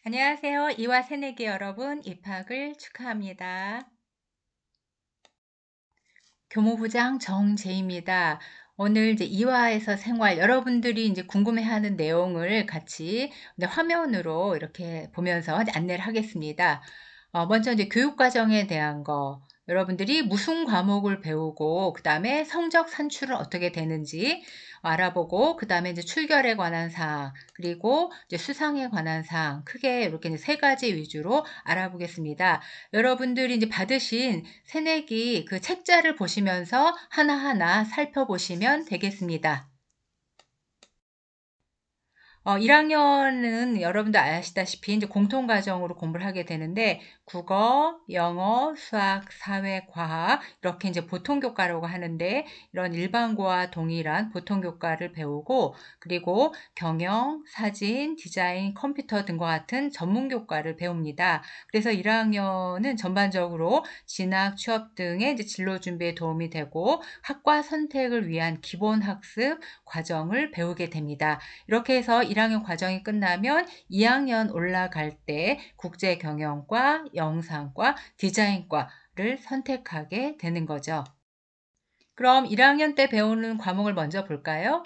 안녕하세요. 이화 새내기 여러분, 입학을 축하합니다. 교무부장 정재입니다. 오늘 이제 이화에서 생활 여러분들이 이제 궁금해하는 내용을 같이 화면으로 이렇게 보면서 이제 안내를 하겠습니다. 먼저 이제 교육 과정에 대한 거, 여러분들이 무슨 과목을 배우고 그다음에 성적 산출은 어떻게 되는지 알아보고 그다음에 이제 출결에 관한 사항, 그리고 이제 수상에 관한 사항 크게 이렇게 이제 세 가지 위주로 알아보겠습니다. 여러분들이 이제 받으신 새내기 그 책자를 보시면서 하나하나 살펴보시면 되겠습니다. 1학년은 여러분도 아시다시피 이제 공통과정으로 공부를 하게 되는데 국어, 영어, 수학, 사회, 과학 이렇게 이제 보통교과라고 하는데 이런 일반고와 동일한 보통교과를 배우고 그리고 경영, 사진, 디자인, 컴퓨터 등과 같은 전문교과를 배웁니다. 그래서 1학년은 전반적으로 진학, 취업 등의 이제 진로 준비에 도움이 되고 학과 선택을 위한 기본 학습 과정을 배우게 됩니다. 이렇게 해서 1학년 과정이 끝나면 2학년 올라갈 때 국제경영과, 영상과, 디자인과를 선택하게 되는 거죠. 그럼 1학년 때 배우는 과목을 먼저 볼까요?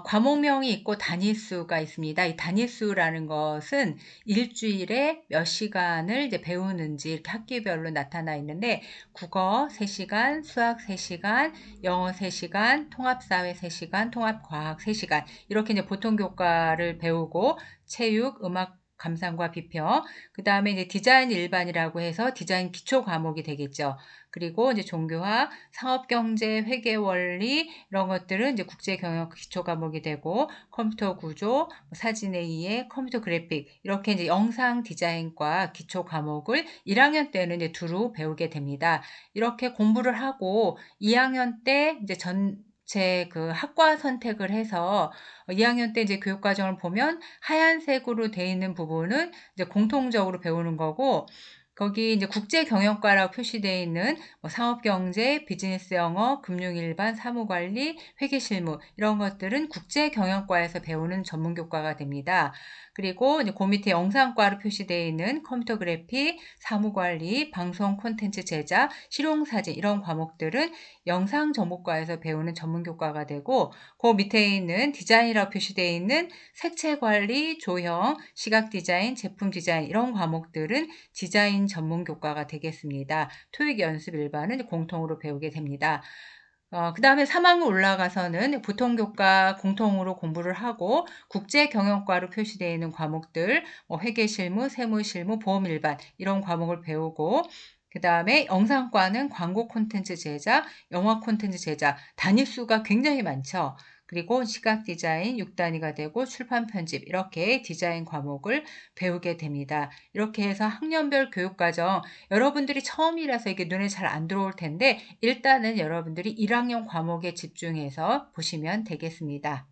과목명이 있고 단위수가 있습니다. 이 단위수라는 것은 일주일에 몇 시간을 이제 배우는지 이렇게 학기별로 나타나 있는데 국어 3시간, 수학 3시간, 영어 3시간, 통합사회 3시간, 통합과학 3시간 이렇게 이제 보통교과를 배우고 체육, 음악 감상과 비평, 그 다음에 이제 디자인 일반이라고 해서 디자인 기초 과목이 되겠죠. 그리고 이제 종교학, 상업경제, 회계원리 이런 것들은 이제 국제경영 기초 과목이 되고 컴퓨터 구조, 사진 A의 컴퓨터 그래픽 이렇게 이제 영상 디자인과 기초 과목을 1학년 때는 이제 두루 배우게 됩니다. 이렇게 공부를 하고 2학년 때 이제 제 그 학과 선택을 해서 2학년 때 이제 교육 과정을 보면 하얀색으로 되어 있는 부분은 이제 공통적으로 배우는 거고 거기 이제 국제경영과라고 표시되어 있는 상업경제, 비즈니스 영어, 금융일반, 사무관리, 회계실무 이런 것들은 국제경영과에서 배우는 전문교과가 됩니다. 그리고 이제 그 밑에 영상과로 표시되어 있는 컴퓨터 그래픽, 사무관리, 방송 콘텐츠 제작, 실용사진 이런 과목들은 영상정보과에서 배우는 전문교과가 되고 그 밑에 있는 디자인이라고 표시되어 있는 색채관리, 조형, 시각디자인, 제품디자인 이런 과목들은 디자인 전문교과가 되겠습니다. 토익 연습 일반은 공통으로 배우게 됩니다. 그 다음에 3학년 올라가서는 보통교과 공통으로 공부를 하고 국제경영과로 표시되어 있는 과목들, 회계실무, 세무실무, 보험일반 이런 과목을 배우고 그 다음에 영상과는 광고 콘텐츠 제작, 영화 콘텐츠 제작, 단위수가 굉장히 많죠. 그리고 시각 디자인 6단위가 되고 출판 편집 이렇게 디자인 과목을 배우게 됩니다. 이렇게 해서 학년별 교육과정 여러분들이 처음이라서 이게 눈에 잘 안 들어올 텐데 일단은 여러분들이 1학년 과목에 집중해서 보시면 되겠습니다.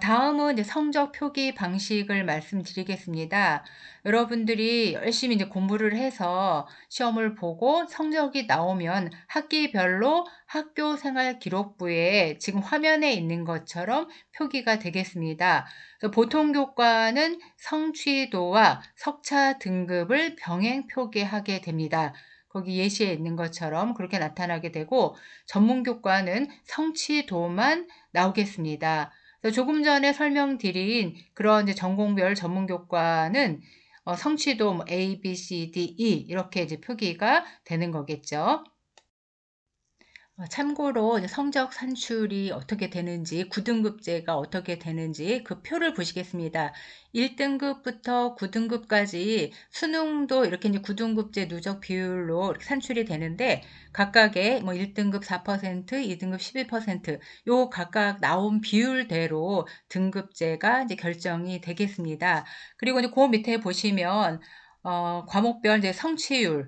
다음은 이제 성적 표기 방식을 말씀드리겠습니다. 여러분들이 열심히 이제 공부를 해서 시험을 보고 성적이 나오면 학기별로 학교 생활 기록부에 지금 화면에 있는 것처럼 표기가 되겠습니다. 그래서 보통 교과는 성취도와 석차 등급을 병행 표기하게 됩니다. 거기 예시에 있는 것처럼 그렇게 나타나게 되고 전문 교과는 성취도만 나오겠습니다. 조금 전에 설명드린 그런 이제 전공별 전문교과는 성취도 뭐 A, B, C, D, E 이렇게 이제 표기가 되는 거겠죠. 참고로 이제 성적 산출이 어떻게 되는지, 9등급제가 어떻게 되는지 그 표를 보시겠습니다. 1등급부터 9등급까지 수능도 이렇게 이제 9등급제 누적 비율로 이렇게 산출이 되는데 각각의 뭐 1등급 4%, 2등급 11%, 요 각각 나온 비율대로 등급제가 이제 결정이 되겠습니다. 그리고 이제 그 밑에 보시면 과목별 이제 성취도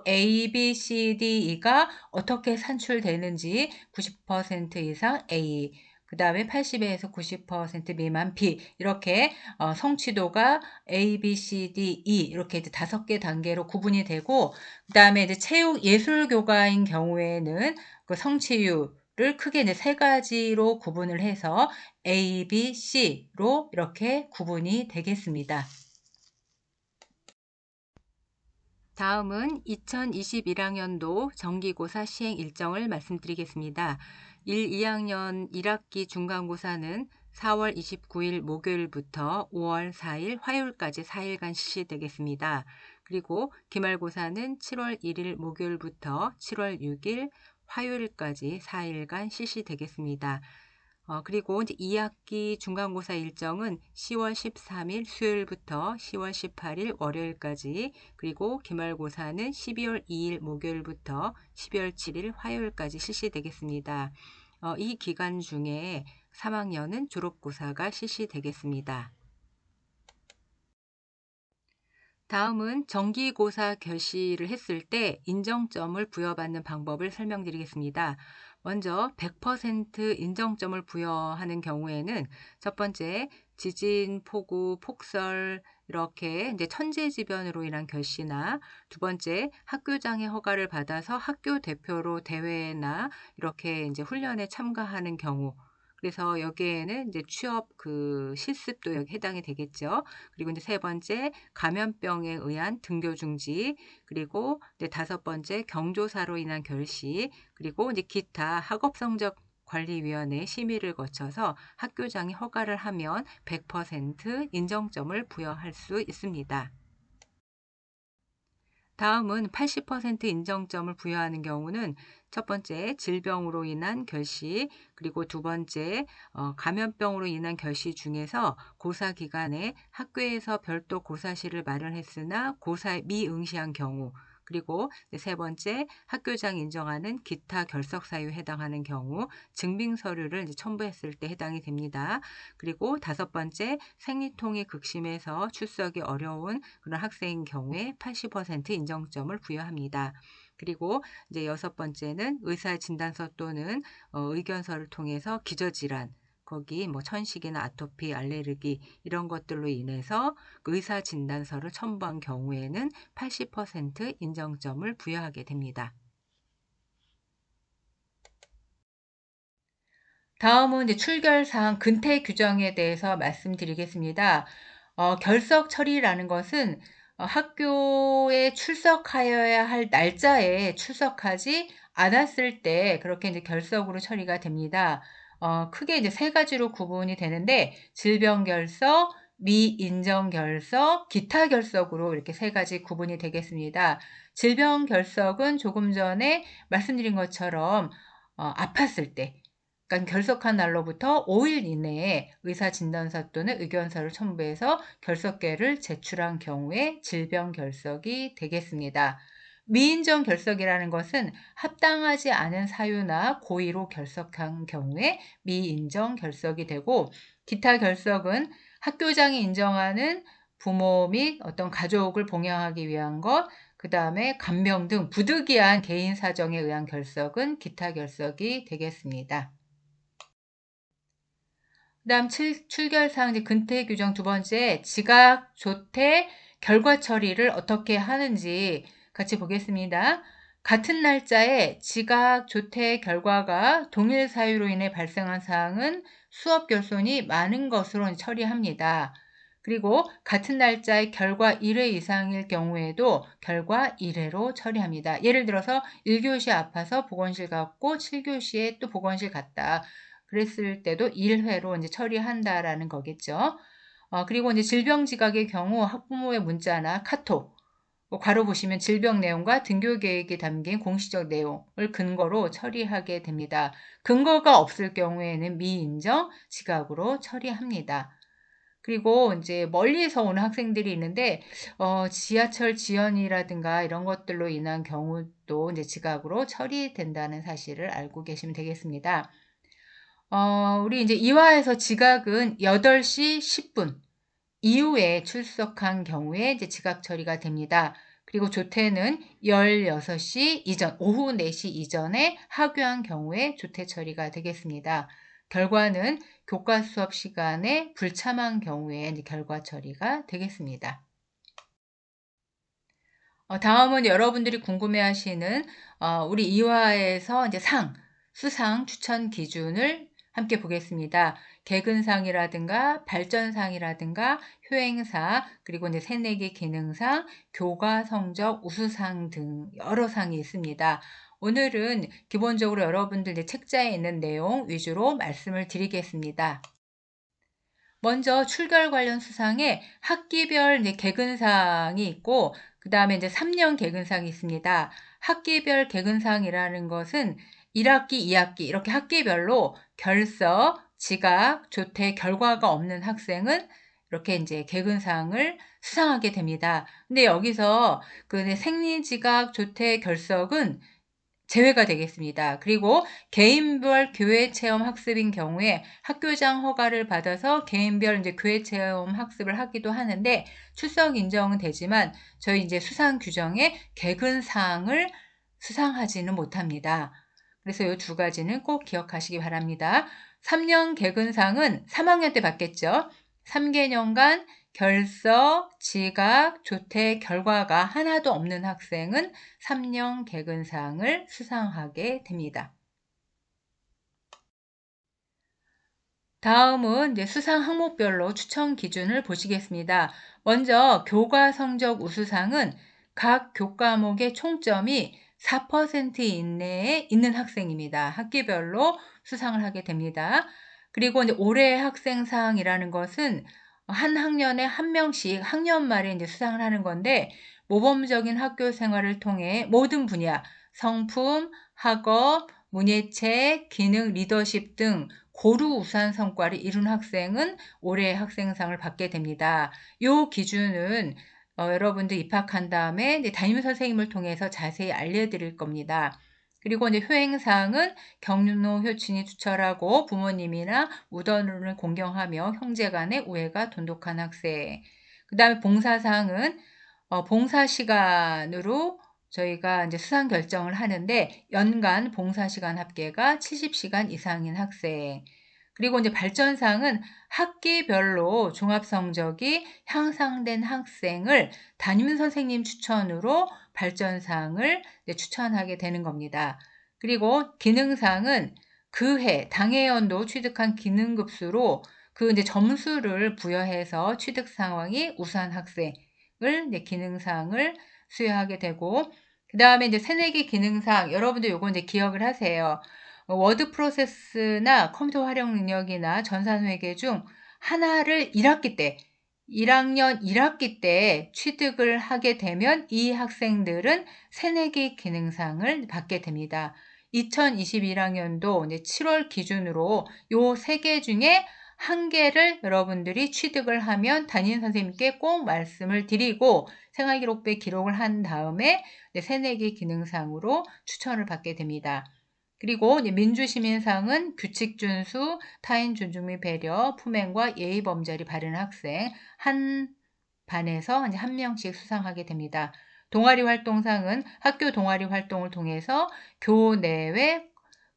A, B, C, D, E가 어떻게 산출되는지 90% 이상 A, 그 다음에 80에서 90% 미만 B 이렇게 성취도가 A, B, C, D, E 이렇게 이제 5개 단계로 구분이 되고 그 다음에 이제 체육 예술 교과인 경우에는 그 성취율 를 크게 이제 세 가지로 구분을 해서 A, B, C로 이렇게 구분이 되겠습니다. 다음은 2021학년도 정기고사 시행 일정을 말씀드리겠습니다. 1, 2학년 1학기 중간고사는 4월 29일 목요일부터 5월 4일 화요일까지 4일간 실시되겠습니다. 그리고 기말고사는 7월 1일 목요일부터 7월 6일 화요일까지 4일간 실시되겠습니다. 그리고 이제 2학기 중간고사 일정은 10월 13일 수요일부터 10월 18일 월요일까지, 그리고 기말고사는 12월 2일 목요일부터 12월 7일 화요일까지 실시되겠습니다. 이 기간 중에 3학년은 졸업고사가 실시되겠습니다. 다음은 정기고사 결시를 했을 때 인정점을 부여받는 방법을 설명드리겠습니다. 먼저 100% 인정점을 부여하는 경우에는 첫 번째, 지진, 폭우, 폭설 이렇게 이제 천재지변으로 인한 결시나, 두 번째, 학교장의 허가를 받아서 학교 대표로 대회나 이렇게 이제 훈련에 참가하는 경우, 그래서 여기에는 이제 취업 실습도 여기 해당이 되겠죠. 그리고 이제 세 번째, 감염병에 의한 등교 중지, 그리고 이제 다섯 번째, 경조사로 인한 결시, 그리고 이제 기타 학업성적관리위원회 심의를 거쳐서 학교장이 허가를 하면 100% 인정점을 부여할 수 있습니다. 다음은 80% 인정점을 부여하는 경우는 첫 번째, 질병으로 인한 결시, 그리고 두 번째, 감염병으로 인한 결시 중에서 고사 기간에 학교에서 별도 고사실을 마련했으나 고사에 미응시한 경우, 그리고 세 번째, 학교장이 인정하는 기타 결석 사유에 해당하는 경우 증빙 서류를 이제 첨부했을 때 해당이 됩니다. 그리고 다섯 번째, 생리통이 극심해서 출석이 어려운 그런 학생인 경우에 80% 인정점을 부여합니다. 그리고 이제 여섯 번째는 의사 진단서 또는 의견서를 통해서 기저질환, 거기 뭐 천식이나 아토피, 알레르기 이런 것들로 인해서 의사 진단서를 첨부한 경우에는 80% 인정점을 부여하게 됩니다. 다음은 이제 출결사항 근태 규정에 대해서 말씀드리겠습니다. 결석 처리라는 것은 학교에 출석하여야 할 날짜에 출석하지 않았을 때 그렇게 이제 결석으로 처리가 됩니다. 크게 이제 세 가지로 구분이 되는데 질병 결석, 미인정 결석, 기타 결석으로 이렇게 세 가지 구분이 되겠습니다. 질병 결석은 조금 전에 말씀드린 것처럼 아팠을 때, 그러니까 결석한 날로부터 5일 이내에 의사 진단서 또는 의견서를 첨부해서 결석계를 제출한 경우에 질병 결석이 되겠습니다. 미인정 결석이라는 것은 합당하지 않은 사유나 고의로 결석한 경우에 미인정 결석이 되고, 기타 결석은 학교장이 인정하는 부모 및 어떤 가족을 봉양하기 위한 것, 그 다음에 간병 등 부득이한 개인 사정에 의한 결석은 기타 결석이 되겠습니다. 그다음 출결사항 이제 근태 규정 두 번째, 지각, 조퇴, 결과 처리를 어떻게 하는지 같이 보겠습니다. 같은 날짜에 지각, 조퇴 결과가 동일 사유로 인해 발생한 사항은 수업 결손이 많은 것으로 처리합니다. 그리고 같은 날짜에 결과 1회 이상일 경우에도 결과 1회로 처리합니다. 예를 들어서 1교시 아파서 보건실 갔고 7교시에 또 보건실 갔다. 그랬을 때도 1회로 이제 처리한다라는 거겠죠. 그리고 이제 질병 지각의 경우 학부모의 문자나 카톡, 괄호 보시면 질병 내용과 등교 계획이 담긴 공식적 내용을 근거로 처리하게 됩니다. 근거가 없을 경우에는 미인정, 지각으로 처리합니다. 그리고 이제 멀리서 오는 학생들이 있는데 지하철 지연이라든가 이런 것들로 인한 경우도 이제 지각으로 처리된다는 사실을 알고 계시면 되겠습니다. 우리 이제 이화에서 지각은 8시 10분 이후에 출석한 경우에 이제 지각 처리가 됩니다. 그리고 조퇴는 16시 이전, 오후 4시 이전에 하교한 경우에 조퇴 처리가 되겠습니다. 결과는 교과 수업 시간에 불참한 경우에 이제 결과 처리가 되겠습니다. 다음은 여러분들이 궁금해하시는 우리 이화에서 이제 수상 추천 기준을 함께 보겠습니다. 개근상이라든가 발전상이라든가 효행사, 그리고 이제 새내기 기능상, 교과 성적 우수상 등 여러 상이 있습니다. 오늘은 기본적으로 여러분들 이제 책자에 있는 내용 위주로 말씀을 드리겠습니다. 먼저 출결 관련 수상에 학기별 이제 개근상이 있고, 그 다음에 이제 3년 개근상이 있습니다. 학기별 개근상이라는 것은 1학기, 2학기 이렇게 학기별로 결석, 지각, 조퇴 결과가 없는 학생은 이렇게 이제 개근상을 수상하게 됩니다. 근데 여기서 그 생리지각, 조퇴, 결석은 제외가 되겠습니다. 그리고 개인별 교회 체험 학습인 경우에 학교장 허가를 받아서 개인별 이제 교회 체험 학습을 하기도 하는데 출석 인정은 되지만 저희 이제 수상 규정에 개근 사항을 수상하지는 못합니다. 그래서 이 두 가지는 꼭 기억하시기 바랍니다. 3년 개근상은 3학년 때 받겠죠. 3개년간 결석, 지각, 조퇴 결과가 하나도 없는 학생은 3년 개근상을 수상하게 됩니다. 다음은 이제 수상 항목별로 추천 기준을 보시겠습니다. 먼저 교과 성적 우수상은 각 교과목의 총점이 4% 이내에 있는 학생입니다. 학기별로 수상을 하게 됩니다. 그리고 이제 올해의 학생상이라는 것은 한 학년에 한 명씩 학년 말에 이제 수상을 하는 건데 모범적인 학교 생활을 통해 모든 분야, 성품, 학업, 문예책, 기능, 리더십 등 고루우수한 성과를 이룬 학생은 올해의 학생상을 받게 됩니다. 이 기준은 여러분들 입학한 다음에 이제 담임 선생님을 통해서 자세히 알려드릴 겁니다. 그리고 이제 효행사항은 경로 효친이 추철하고 부모님이나 우던을 공경하며 형제간의 우애가 돈독한 학생. 그 다음에 봉사사항은 봉사 시간으로 저희가 이제 수상 결정을 하는데 연간 봉사 시간 합계가 70시간 이상인 학생. 그리고 이제 발전상은 학기별로 종합 성적이 향상된 학생을 담임 선생님 추천으로 발전상을 추천하게 되는 겁니다. 그리고 기능상은 그 해 당해연도 취득한 기능급수로 그 이제 점수를 부여해서 취득 상황이 우수한 학생을 이제 기능상을 수여하게 되고, 그 다음에 이제 새내기 기능상 여러분들 요거 이제 기억을 하세요. 워드 프로세스나 컴퓨터 활용 능력이나 전산회계 중 하나를 1학기 때 1학년 1학기 때 취득을 하게 되면 이 학생들은 새내기 기능상을 받게 됩니다. 2021학년도 이제 7월 기준으로 요 3개 중에 한 개를 여러분들이 취득을 하면 담임 선생님께 꼭 말씀을 드리고 생활기록부에 기록을 한 다음에 새내기 기능상으로 추천을 받게 됩니다. 그리고 민주시민상은 규칙 준수, 타인 존중 및 배려, 품행과 예의 범절이 바른 학생 한 반에서 이제 한 명씩 수상하게 됩니다. 동아리 활동상은 학교 동아리 활동을 통해서 교내외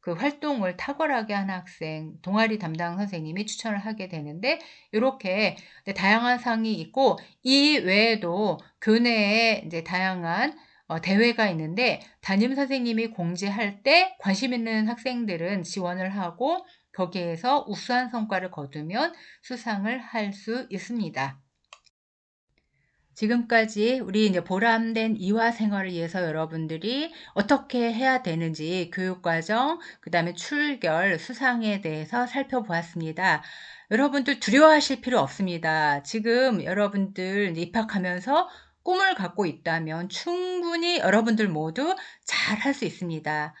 그 활동을 탁월하게 한 학생, 동아리 담당 선생님이 추천을 하게 되는데 이렇게 다양한 상이 있고 이 외에도 교내에 이제 다양한 대회가 있는데 담임 선생님이 공지할 때 관심 있는 학생들은 지원을 하고 거기에서 우수한 성과를 거두면 수상을 할 수 있습니다. 지금까지 우리 이제 보람된 이화 생활을 위해서 여러분들이 어떻게 해야 되는지 교육과정, 그 다음에 출결, 수상에 대해서 살펴보았습니다. 여러분들 두려워하실 필요 없습니다. 지금 여러분들 입학하면서 꿈을 갖고 있다면 충분히 여러분들 모두 잘 할 수 있습니다.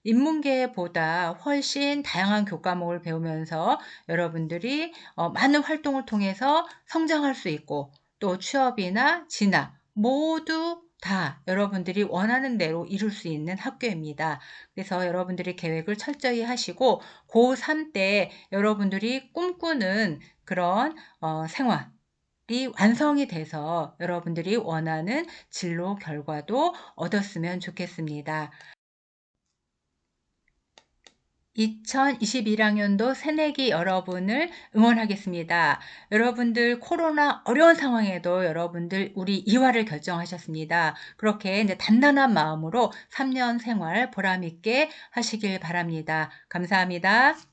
인문계보다 훨씬 다양한 교과목을 배우면서 여러분들이 많은 활동을 통해서 성장할 수 있고 또 취업이나 진학 모두 다 여러분들이 원하는 대로 이룰 수 있는 학교입니다. 그래서 여러분들이 계획을 철저히 하시고 고3 때 여러분들이 꿈꾸는 그런 생활이 완성이 돼서 여러분들이 원하는 진로 결과도 얻었으면 좋겠습니다. 2021학년도 새내기 여러분을 응원하겠습니다. 여러분들 코로나 어려운 상황에도 여러분들 우리 이화를 결정하셨습니다. 그렇게 이제 단단한 마음으로 3년 생활 보람 있게 하시길 바랍니다. 감사합니다.